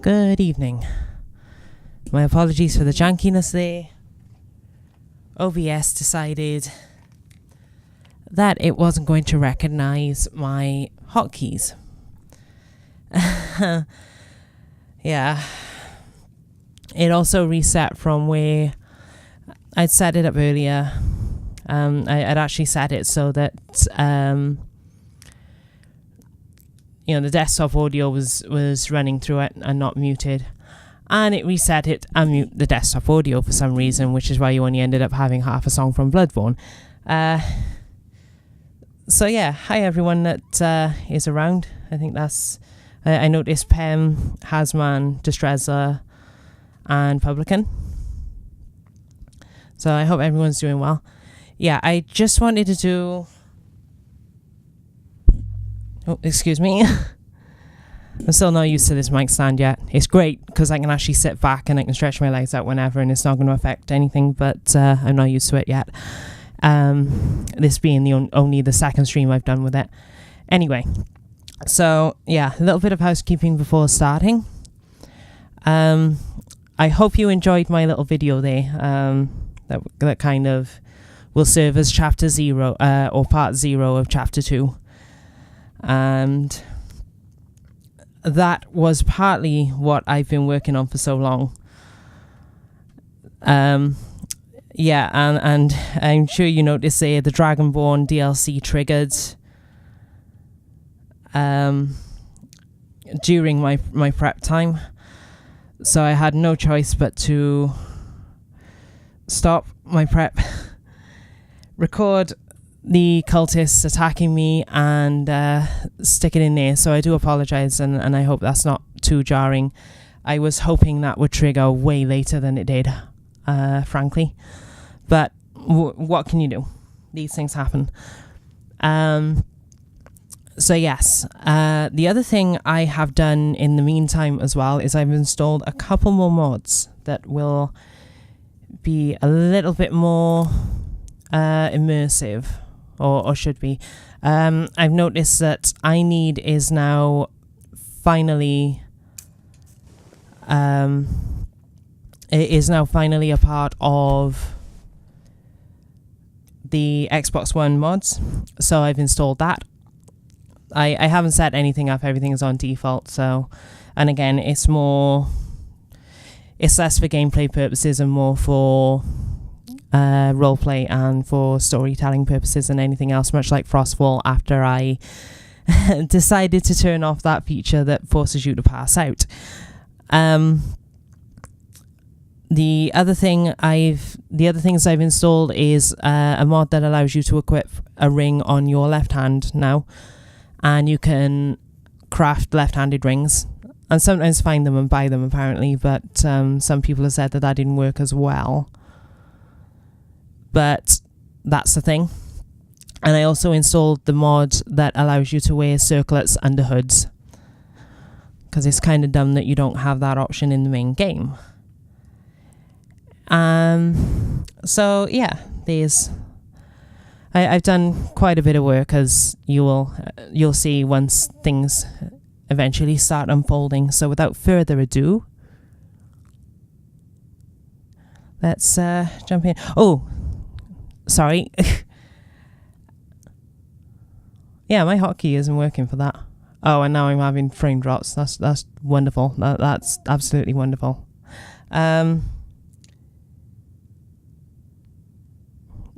Good evening. My apologies for the jankiness there. OBS decided that it wasn't going to recognize my hotkeys. Yeah. It also reset from where I'd set it up earlier. I'd actually set it so that the desktop audio was running through it and not muted, and it reset it and mute the desktop audio for some reason, which is why you only ended up having half a song from Bloodborne. So yeah, hi everyone that is around. I think that's I noticed Pem, Hasman, Distrezza and Publican, so I hope everyone's doing well. Yeah, I just wanted to do... Oh, excuse me. I'm still not used to this mic stand yet. It's great because I can actually sit back and I can stretch my legs out whenever and it's not going to affect anything, but I'm not used to it yet. This being only the second stream I've done with it. Anyway, so yeah, a little bit of housekeeping before starting. I hope you enjoyed my little video there. That kind of will serve as chapter 0 or part 0 of chapter 2. And that was partly what I've been working on for so long. Yeah, and I'm sure you noticed there the Dragonborn DLC triggered during my prep time. So I had no choice but to stop my prep, record the cultists attacking me and stick it in there. So I do apologize, and I hope that's not too jarring. I was hoping that would trigger way later than it did, frankly. But what can you do? These things happen. So yes, the other thing I have done in the meantime as well is I've installed a couple more mods that will be a little bit more immersive. Or should be. I've noticed that I Need is now finally a part of the Xbox One mods. So I've installed that. I haven't set anything up, everything is on default, so, and again it's less for gameplay purposes and more for roleplay and for storytelling purposes than anything else, much like Frostfall after I decided to turn off that feature that forces you to pass out. The other things I've installed is a mod that allows you to equip a ring on your left hand now, and you can craft left-handed rings and sometimes find them and buy them apparently, but some people have said that didn't work as well. But that's the thing. And I also installed the mod that allows you to wear circlets under hoods, because it's kind of dumb that you don't have that option in the main game. So yeah, I've done quite a bit of work, as you'll see once things eventually start unfolding. So without further ado, let's jump in. Oh, sorry. Yeah, my hotkey isn't working for that. Oh, and now I'm having frame drops. That's wonderful. That's absolutely wonderful.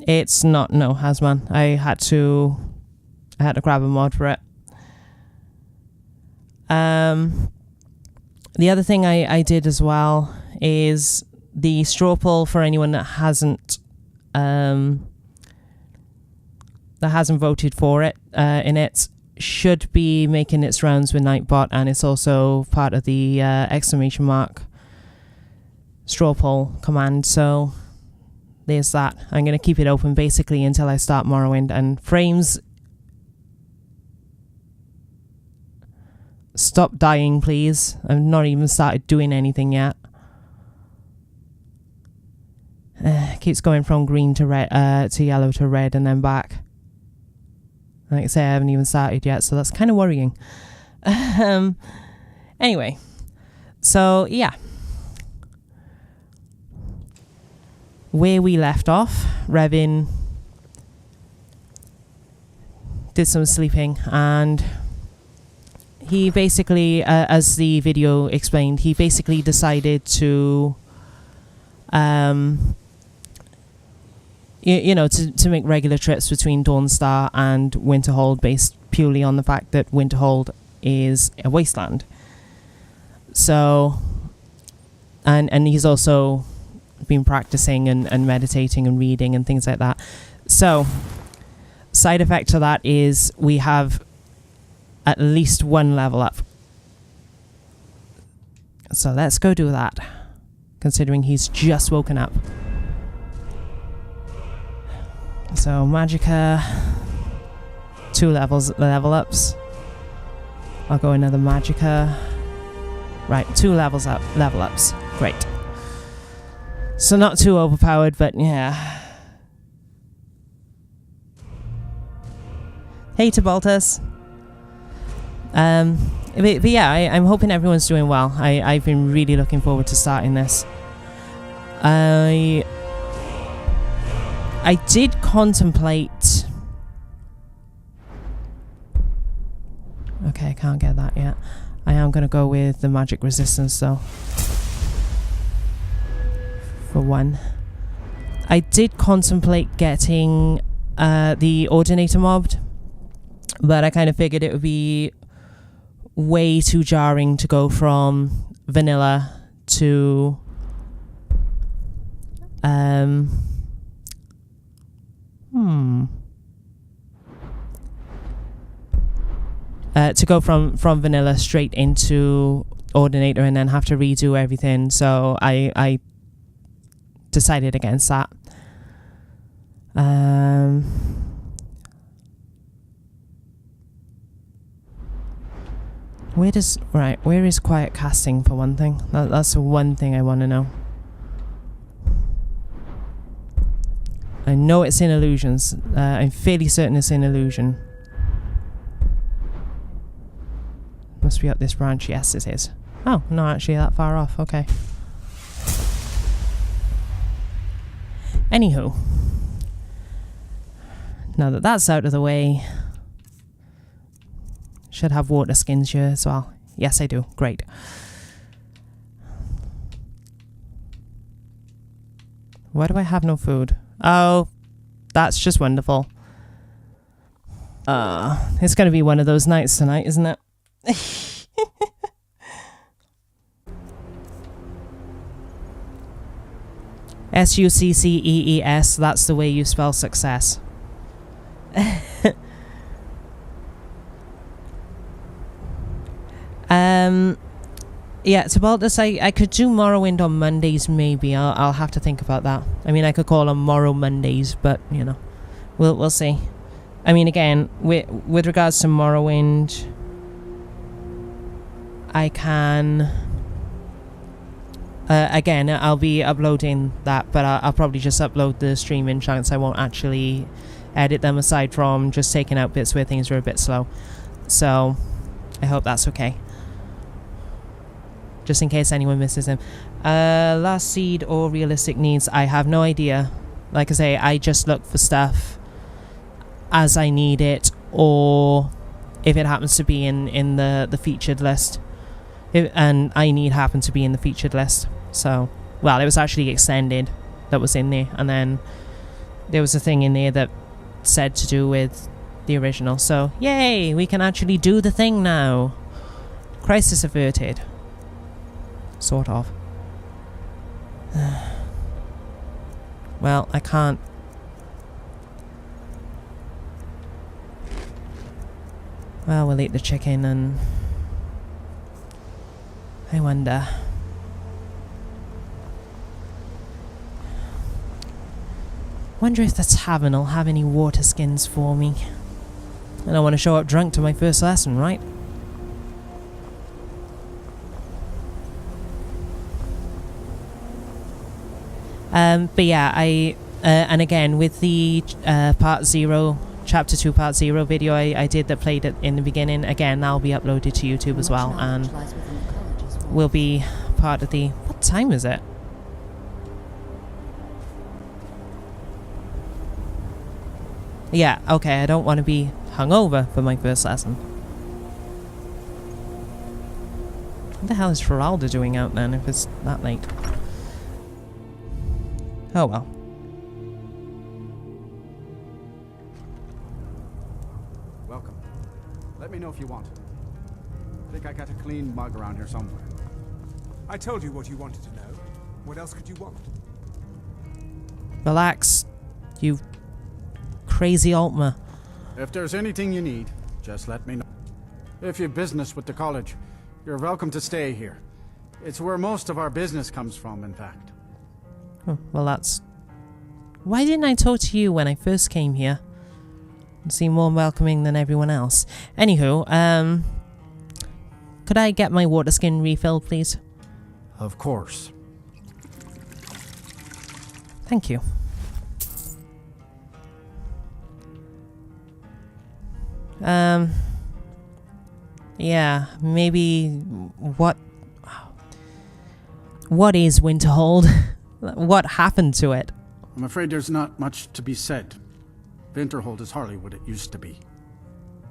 It's not, no, Hasman. I had to grab a mod for it. The other thing I did as well is the straw poll for anyone that hasn't voted for it. In it should be making its rounds with Nightbot, and it's also part of the exclamation mark straw poll command. So there's that. I'm going to keep it open basically until I start Morrowind, and frames, stop dying please. I've not even started doing anything yet. Keeps going from green to red, to yellow to red and then back. Like I say, I haven't even started yet, so that's kind of worrying. Anyway, So, yeah. Where we left off, Revin did some sleeping, and he basically, as the video explained, he basically decided to, to make regular trips between Dawnstar and Winterhold based purely on the fact that Winterhold is a wasteland. So, and he's also been practicing and meditating and reading and things like that. So, side effect to that is we have at least one level up. So let's go do that, considering he's just woken up. So Magicka, 2 level ups. I'll go another Magicka. Right, 2 level ups. Great. So not too overpowered, but yeah. Hey Tibaltus. But yeah, I'm hoping everyone's doing well. I've been really looking forward to starting this. I did contemplate... Okay, I can't get that yet. I am going to go with the magic resistance though. For one. I did contemplate getting the Ordinator mobbed, but I kind of figured it would be way too jarring to go from vanilla to to go from vanilla straight into Ordinator and then have to redo everything. So I decided against that. Where is quiet casting for one thing? That's the one thing I want to know. I know it's in illusions. I'm fairly certain it's in illusion. Must be up this branch. Yes, it is. Oh, not actually that far off. Okay. Anywho. Now that that's out of the way... Should have water skins here as well. Yes, I do. Great. Why do I have no food? Oh, that's just wonderful. It's going to be one of those nights tonight, isn't it? Succees, that's the way you spell success. Yeah, Tibaltus, I could do Morrowind on Mondays, maybe. I'll have to think about that. I mean, I could call them Morrow Mondays, but, you know, we'll see. I mean, again, with regards to Morrowind, I can... again, I'll be uploading that, but I'll probably just upload the streaming chunks. I won't actually edit them, aside from just taking out bits where things are a bit slow. So, I hope that's okay. Just in case anyone misses him. Last seed or realistic needs, I have no idea. Like I say, I just look for stuff as I need it, or if it happens to be in the featured list. And I need happen to be in the featured list. So, well, it was actually extended that was in there, and then there was a thing in there that said to do with the original. So, yay, we can actually do the thing now. Crisis averted. Sort of. Well, I can't. Well, we'll eat the chicken and... I wonder. Wonder if the tavern will have any water skins for me. I don't want to show up drunk to my first lesson, right? But yeah, and again, with the Chapter 2 Part 0 video I did that played it in the beginning, again, that'll be uploaded to YouTube as well, and will be part of the... What time is it? Yeah, okay, I don't want to be hungover for my first lesson. What the hell is Feralda doing out then if it's that late? Oh well. Welcome. Let me know if you want it. I think I got a clean mug around here somewhere. I told you what you wanted to know. What else could you want? Relax, you crazy Altma. If there's anything you need, just let me know. If you've business with the college, you're welcome to stay here. It's where most of our business comes from, in fact. Oh, well, that's... Why didn't I talk to you when I first came here? You seem more welcoming than everyone else. Anywho, could I get my water skin refilled, please? Of course. Thank you. Yeah, maybe what is Winterhold? What happened to it? I'm afraid there's not much to be said. Winterhold is hardly what it used to be.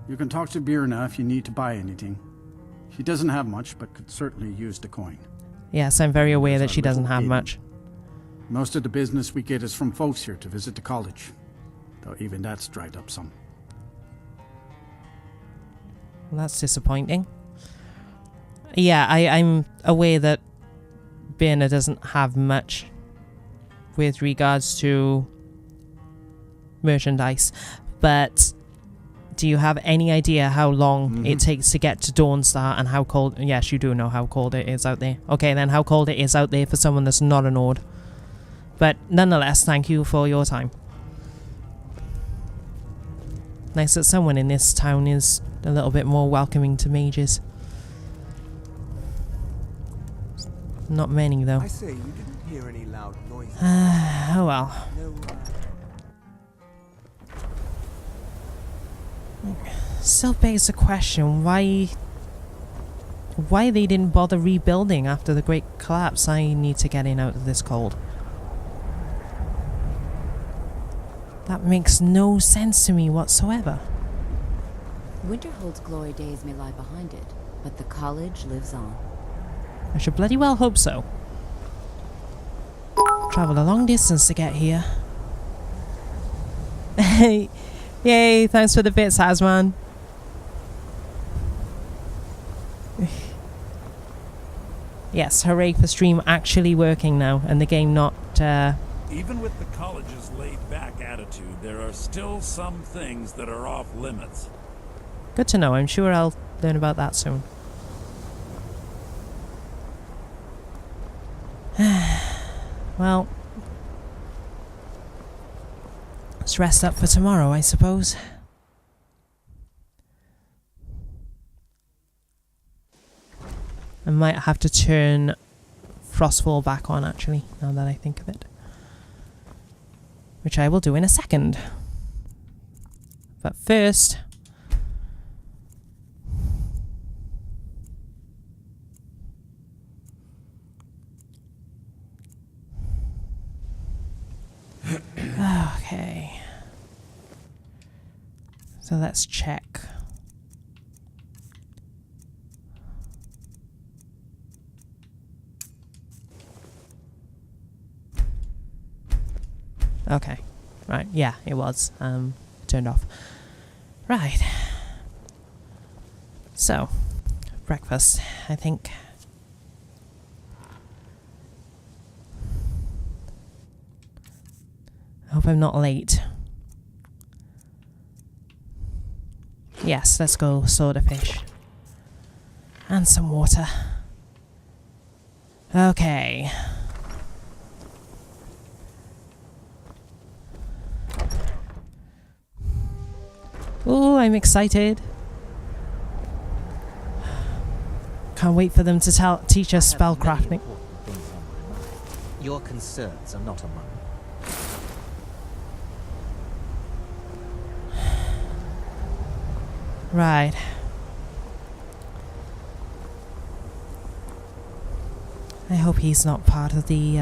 You can talk to Birna if you need to buy anything. She doesn't have much, but could certainly use the coin. Yes, I'm very aware that There's she a doesn't little have inn. much. Most of the business we get is from folks here to visit the college, though even that's dried up some. Well, that's disappointing. Yeah, I'm aware that Birna doesn't have much with regards to merchandise, but do you have any idea how long it takes to get to Dawnstar and how cold... Yes, you do know how cold it is out there. Okay, then how cold it is out there for someone that's not an Ord. But nonetheless, thank you for your time. Nice that someone in this town is a little bit more welcoming to mages. Not many, though. I say, you didn't hear any loud noises. Oh well. No, Still begs the question, why they didn't bother rebuilding after the great collapse. I need to get in out of this cold. That makes no sense to me whatsoever. Winterhold's glory days may lie behind it, but the college lives on. I should bloody well hope so. Traveled a long distance to get here. Yay, thanks for the bits, Hasman. Yes, hooray for stream actually working now, and the game not... Even with the college's laid-back attitude, there are still some things that are off limits. Good to know. I'm sure I'll learn about that soon. Well, let's rest up for tomorrow, I suppose. I might have to turn Frostfall back on, actually, now that I think of it. Which I will do in a second. But first... Okay. So let's check. Okay. Right, yeah, it was. Turned off. Right. So, breakfast, I think. I hope I'm not late. Yes, let's go soda fish. And some water. Okay. Oh, I'm excited. Can't wait for them to teach us spellcrafting. Your concerns are not among them. Right. I hope he's not part of the,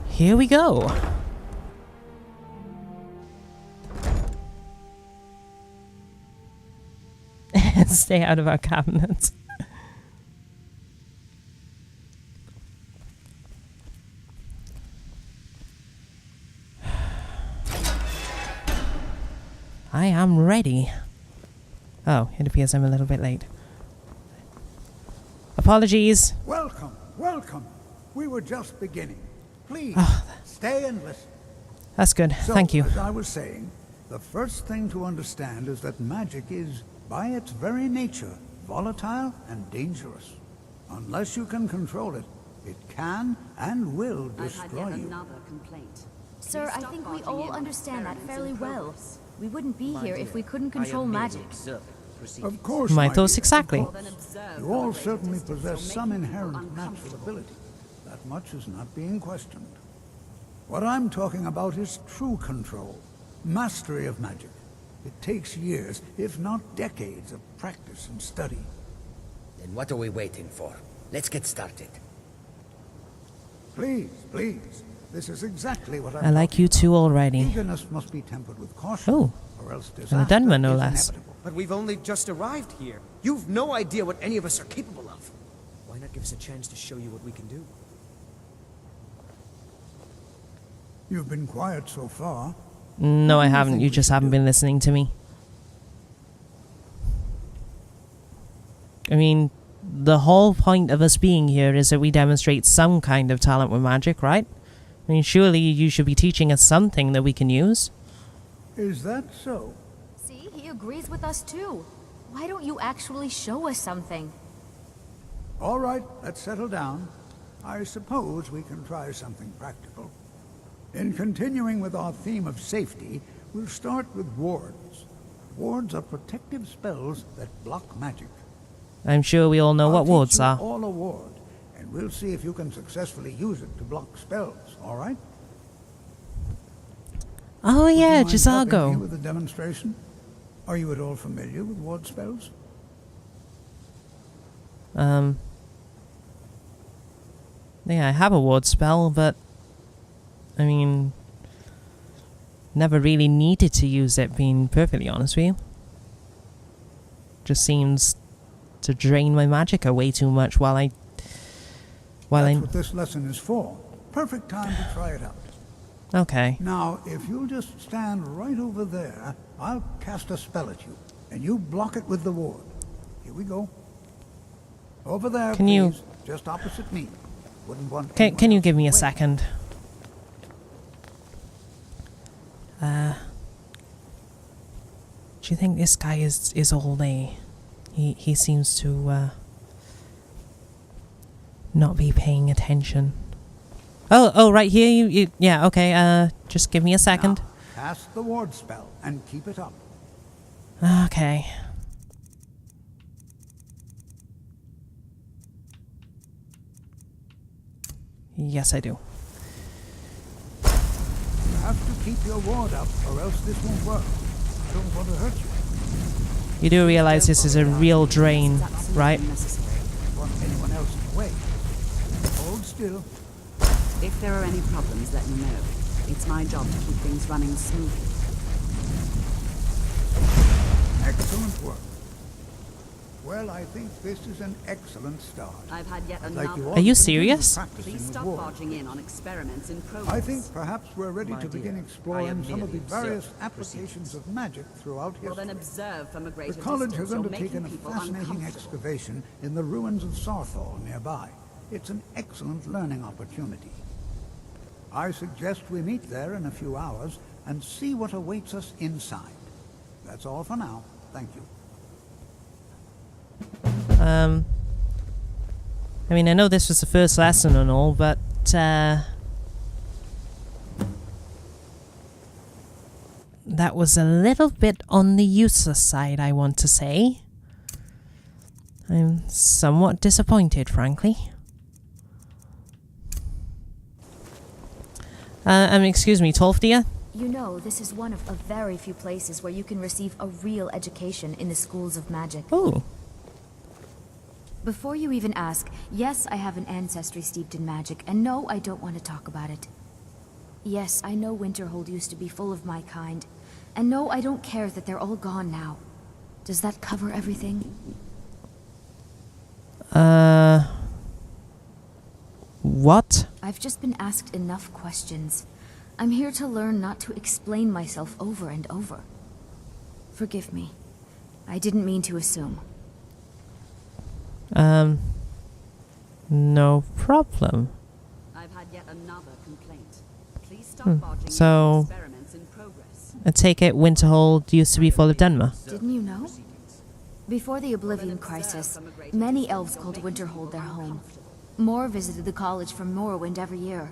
Here we go. Stay out of our cabinets. I am ready. Oh, it appears I'm a little bit late. Apologies. Welcome, welcome. We were just beginning. Please, Oh. stay and listen. That's good. So, Thank you. as I was saying, the first thing to understand is that magic is, by its very nature, volatile and dangerous. Unless you can control it, it can and will destroy you. complaint. Sir, I think we all understand that fairly well. We wouldn't be here if we couldn't control magic. Of course, My my thoughts dear, exactly. of course. You all certainly possess some inherent natural ability. That much is not being questioned. What I'm talking about is true control, mastery of magic. It takes years, if not decades, of practice and study. Then what are we waiting for? Let's get started. Please, please. This is exactly what I like you two already. Eagerness must be tempered with caution, Oh, or else and a disaster Denver, no is less. inevitable. But we've only just arrived here. You've no idea what any of us are capable of. Why not give us a chance to show you what we can do? You've been quiet so far. No, I What do you haven't. think You we just should haven't do? been listening to me. I mean, the whole point of us being here is that we demonstrate some kind of talent with magic, right? I mean, surely you should be teaching us something that we can use. Is that so? See, he agrees with us too. Why don't you actually show us something? All right, let's settle down. I suppose we can try something practical. In continuing with our theme of safety, we'll start with wards. Wards are protective spells that block magic. I'm sure we all know what wards I'll are. teach you all a ward, and we'll see if you can successfully use it to block spells, all right? Oh Would you yeah, mind helping me Gisago. with the demonstration? Are you at all familiar with ward spells? Yeah, I have a ward spell, but I mean, never really needed to use it, being perfectly honest with you. Just seems to drain my magicka way too much while That's what this lesson is for. Perfect time to try it out. Okay. Now, if you'll just stand right over there, I'll cast a spell at you, and you block it with the ward. Here we go. Over there, Can please. you- Just opposite me. Wouldn't want Can anyone you else give me a to wait. second? Do you think this guy is all there? He seems to not be paying attention. Oh, right here. You yeah. Okay. Just give me a second. Now, cast the ward spell and keep it up. Okay. Yes, I do. You have to keep your ward up, or else this won't work. I don't want to hurt you. You do realize this is a real drain, right? I don't want anyone else in the way. Hold still. If there are any problems, let me know. It's my job to keep things running smoothly. Excellent work. Well, I think this is an excellent start. I've had yet I'd another... like you all Are you to continue serious? practicing Please with stop wards. barging in on experiments in progress. I think perhaps we're ready My to begin dear, I exploring am some of the merely various observing applications of magic throughout Well, then history. observe from a greater The college distance. has You're undertaken a making people fascinating uncomfortable. excavation in the ruins of Sarthal nearby. It's an excellent learning opportunity. I suggest we meet there in a few hours and see what awaits us inside. That's all for now. Thank you. I mean, I know this was the first lesson and all, but, that was a little bit on the useless side, I want to say. I'm somewhat disappointed, frankly. Excuse me, Tolfdia? You know, this is one of a very few places where you can receive a real education in the schools of magic. Oh. Before you even ask, yes, I have an ancestry steeped in magic, and no, I don't want to talk about it. Yes, I know Winterhold used to be full of my kind, and no, I don't care that they're all gone now. Does that cover everything? What? I've just been asked enough questions. I'm here to learn not to explain myself over and over. Forgive me. I didn't mean to assume. No problem. I've had yet another complaint. Please stop barging So, into experiments in progress. I take it Winterhold used to be full of Dunmer. Didn't you know? Before the Oblivion Crisis, many elves called Winterhold their home. More visited the college from Morrowind every year.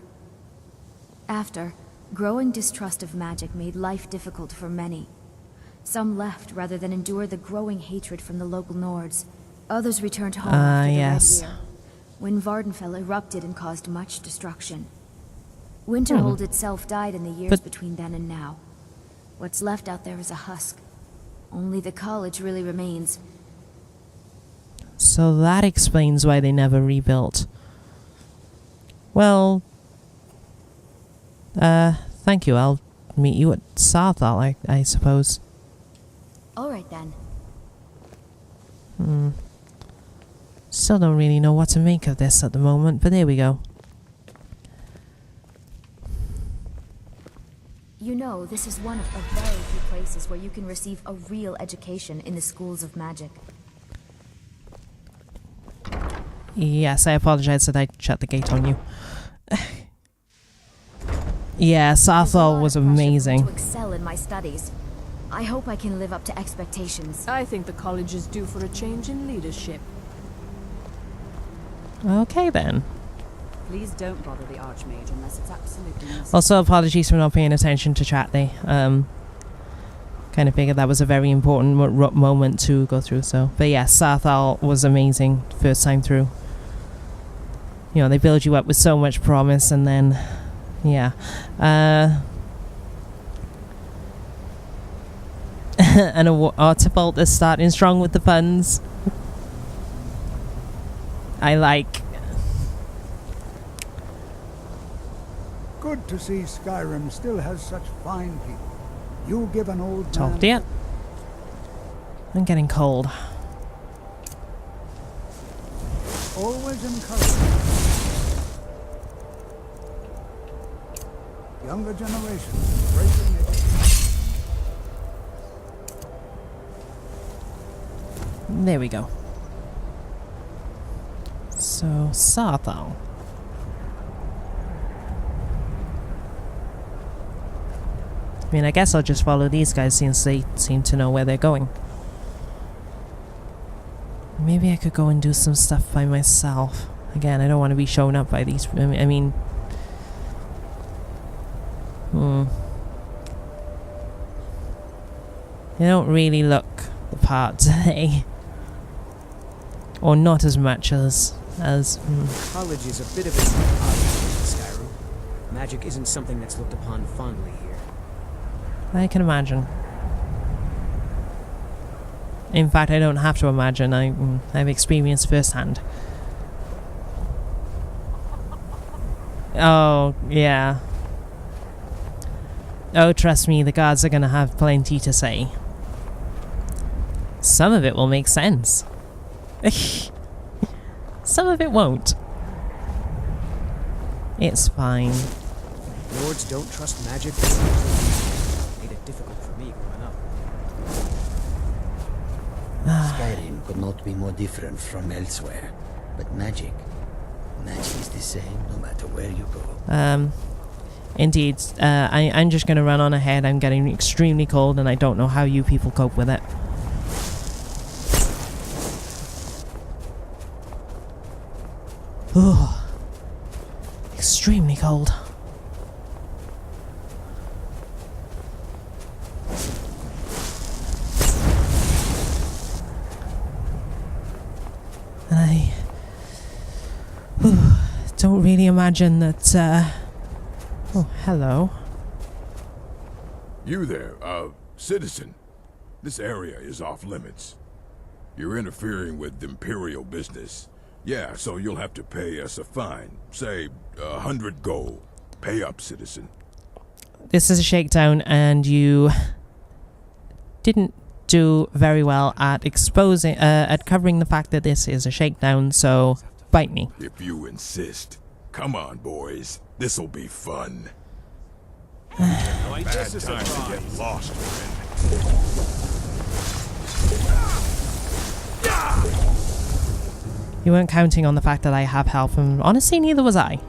After, growing distrust of magic made life difficult for many. Some left rather than endure the growing hatred from the local Nords. Others returned home after the yes. Red Year, when Vardenfell erupted and caused much destruction. Winterhold itself died in the years between then and now. What's left out there is a husk. Only the college really remains. So that explains why they never rebuilt. Well, thank you. I'll meet you at Sarthal, I suppose. Alright then. Still don't really know what to make of this at the moment, but there we go. You know, this is one of a very few places where you can receive a real education in the schools of magic. Yes, I apologize that I shut the gate on you. Yeah, Sarthal was amazing. To excel in my studies. I hope I can live up to expectations. I think the college is due for a change in leadership. Okay then. Please don't bother the Archmage unless it's absolutely necessary. Also, apologies for not paying attention to chat there. Kind of figured that was a very important moment to go through. So, but yeah, Sarthal was amazing first time through. You know, they build you up with so much promise, and then, yeah. And Archibald is starting strong with the puns. I like. Good to see Skyrim still has such fine people. You give an old Talked man... yet? I'm getting cold. Always encouraging. Younger generations embracing it. There we go. So, Sarthal. I mean, I guess I'll just follow these guys since they seem to know where they're going. Maybe I could go and do some stuff by myself. Again, I don't want to be shown up by these... I mean... They don't really look the part, do they? Or not as much as... College is a bit of an odd place in Skyrim. Magic isn't something that's looked upon fondly here. I can imagine. In fact, I don't have to imagine. I've experienced firsthand. Oh, yeah. Oh, trust me, the guards are gonna have plenty to say. Some of it will make sense. Some of it won't. It's fine. Lords don't trust magic. Made it difficult for me growing up. Skyrim could not be more different from elsewhere. But magic is the same no matter where you go. Indeed. I'm just going to run on ahead. I'm getting extremely cold and I don't know how you people cope with it. Ugh. Extremely cold. And I don't really imagine that, oh, hello. You there, citizen. This area is off limits. You're interfering with Imperial business. Yeah, so you'll have to pay us a fine. Say, 100 gold. Pay up, citizen. This is a shakedown, and you didn't do very well at exposing, at covering the fact that this is a shakedown, so bite me. If you insist. Come on, boys. This'll be fun. Bad time to get lost, friend. You weren't counting on the fact that I have health, and honestly, neither was I.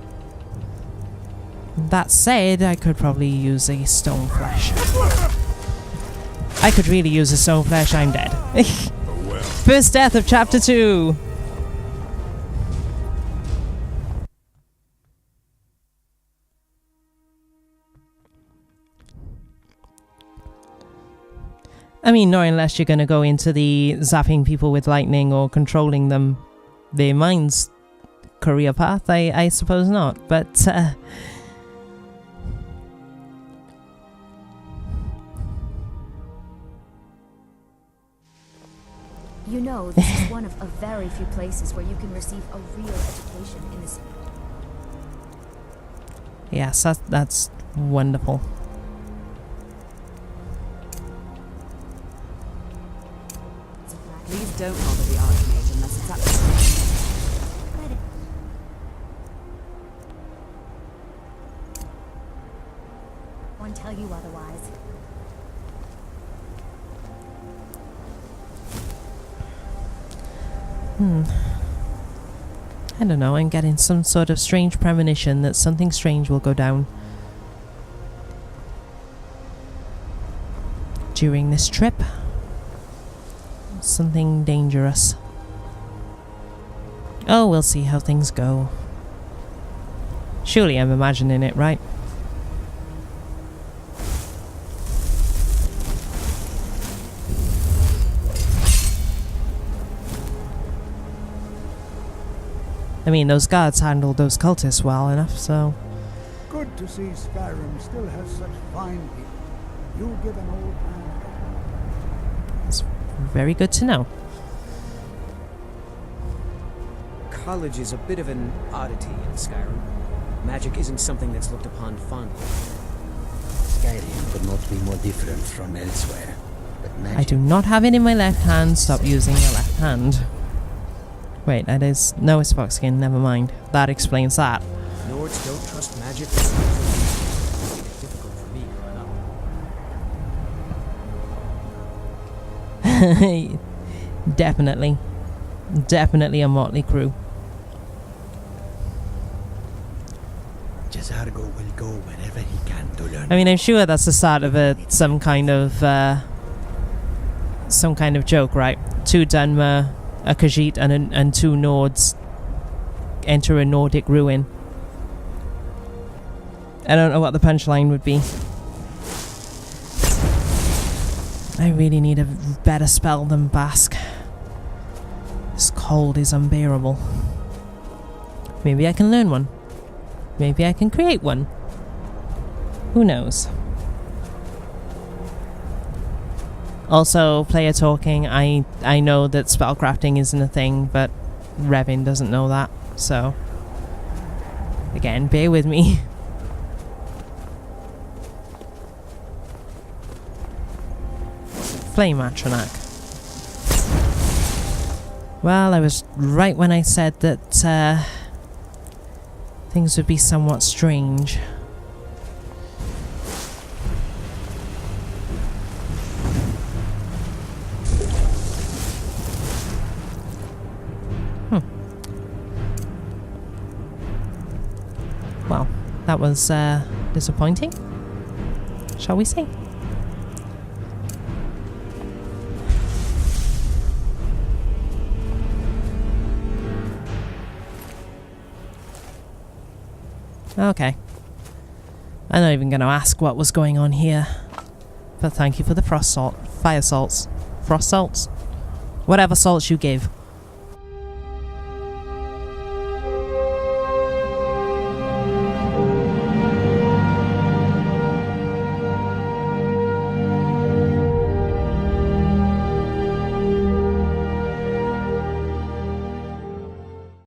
That said, I could probably use a stone flesh. I could really use a stone flesh. I'm dead. First death of chapter 2. I mean, not unless you're going to go into the zapping people with lightning or controlling them, their minds career path. I suppose not, but You know, this is one of a very few places where you can receive a real education in this. Yes, that's wonderful. Please don't bother the Archmage unless it's absolutely. Won't tell you otherwise. I don't know, I'm getting some sort of strange premonition that something strange will go down during this trip. Something dangerous. Oh, we'll see how things go. Surely I'm imagining it, right? I mean, those guards handled those cultists well enough, so... Good to see Skyrim still has such fine people. You give an old man... It's very good to know. College is a bit of an oddity in Skyrim. Magic isn't something that's looked upon fondly. Skyrim could not be more different from elsewhere. But magic... I do not have it in my left hand. Stop using your left hand. Wait, that is... No, it's foxskin. Never mind. That explains that. Nords don't trust magic. It's difficult for me growing up. Definitely. Definitely a motley crew. Jazargo will go wherever he can to learn. I mean, I'm sure that's the start of some kind of joke, right? 2 Dunmer, a Khajiit, and 2 Nords enter a Nordic ruin. I don't know what the punchline would be. I really need a better spell than Bask. This cold is unbearable. Maybe I can learn one. Maybe I can create one. Who knows? Also, player talking, I know that spellcrafting isn't a thing, but Revin doesn't know that, so... Again, bear with me. Flame Atronach. Well, I was right when I said that things would be somewhat strange. Well, that was disappointing, shall we say? Okay. I'm not even going to ask what was going on here. But thank you for the frost salt. Fire salts. Frost salts? Whatever salts you give.